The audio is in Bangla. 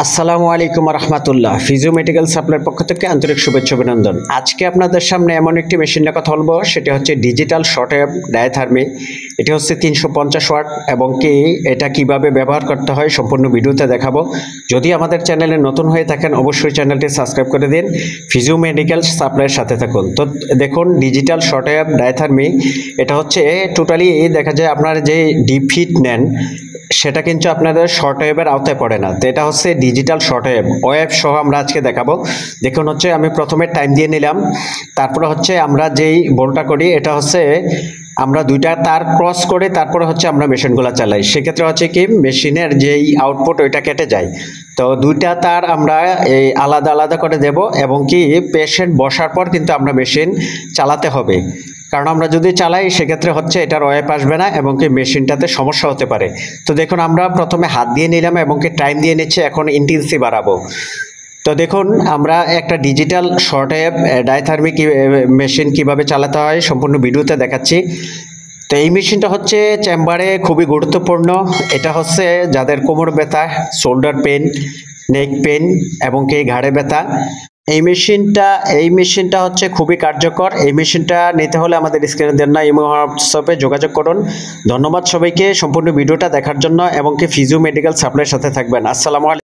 আসসালামু আলাইকুম রহমতুল্লাহ। ফিজিও মেডিকেল সাপ্লাইয়ের পক্ষ থেকে আন্তরিক শুভেচ্ছা অভিনন্দন। আজকে আপনাদের সামনে এমন একটি মেশিন নিয়ে কথা বলবো, সেটি হচ্ছে ডিজিটাল শর্টওয়েভ ডায়াথার্মি। এটি হচ্ছে 350 ওয়াট এবং কি এটা কিভাবে ব্যবহার করতে হয় সম্পূর্ণ ভিডিওতে দেখাবো। যদি আমাদের চ্যানেলে নতুন হয়ে থাকেন অবশ্যই চ্যানেলটি সাবস্ক্রাইব করে দিন, ফিজিও মেডিকেল সাপ্লাইয়ের সাথে থাকুন। তো দেখুন, ডিজিটাল শর্টওয়েভ ডায়াথার্মি এটা হচ্ছে টোটালি দেখা যায় আপনার যে ডিপ হিট নেন সেটা কিন্তু আপনাদের শর্ট ওয়েভের আওতায় পড়ে না। তো এটা হচ্ছে ডিজিটাল শর্ট ওয়েভ সহ আমরা আজকে দেখাবো। দেখুন হচ্ছে আমি প্রথমে টাইম দিয়ে নিলাম, তারপরে হচ্ছে আমরা যেই বোল্টটা করি এটা হচ্ছে আমরা দুইটা তার ক্রস করে তারপরে হচ্ছে আমরা মেশিনগুলো চালাই। সেক্ষেত্রে হচ্ছে কি মেশিনের যেই আউটপুট ওইটা কেটে যায়। তো দুইটা তার আমরা এই আলাদা আলাদা করে দেব এবং কি পেশেন্ট বসার পর কিন্তু আমরা মেশিন চালাতে হবে, কারণ আমরা যদি চালাই সেক্ষেত্রে হচ্ছে এটার ওয়েভ আসবে না এবং কি মেশিনটাতে সমস্যা হতে পারে। তো দেখুন আমরা প্রথমে হাত দিয়ে নিলাম এবং কি টাইম দিয়ে নিচ্ছে, এখন ইন্টেন্সিটি বাড়াবো। তো দেখুন আমরা একটা ডিজিটাল শর্টওয়েভ ডায়াথার্মি মেশিন কিভাবে চালাতে হয় সম্পূর্ণ ভিডিওতে দেখাচ্ছি। তো এই মেশিনটা হচ্ছে চেম্বারে খুবই গুরুত্বপূর্ণ। এটা হচ্ছে যাদের কোমর ব্যথা, শোল্ডার পেন, নেক পেন এবং কি ঘাড়ে ব্যথা, এই মেশিনটা হচ্ছে খুবই কার্যকর। এই মেশিনটা নিতে হলে আমাদের স্ক্রিনে দেন না ইমো হোয়াটসঅ্যাপে যোগাযোগ করুন। ধন্যবাদ সবাইকে সম্পূর্ণ ভিডিওটা দেখার জন্য এবং কি ফিজিও মেডিকেল সাপ্লাইয়ের সাথে থাকবেন। আসসালামু আলাইকুম।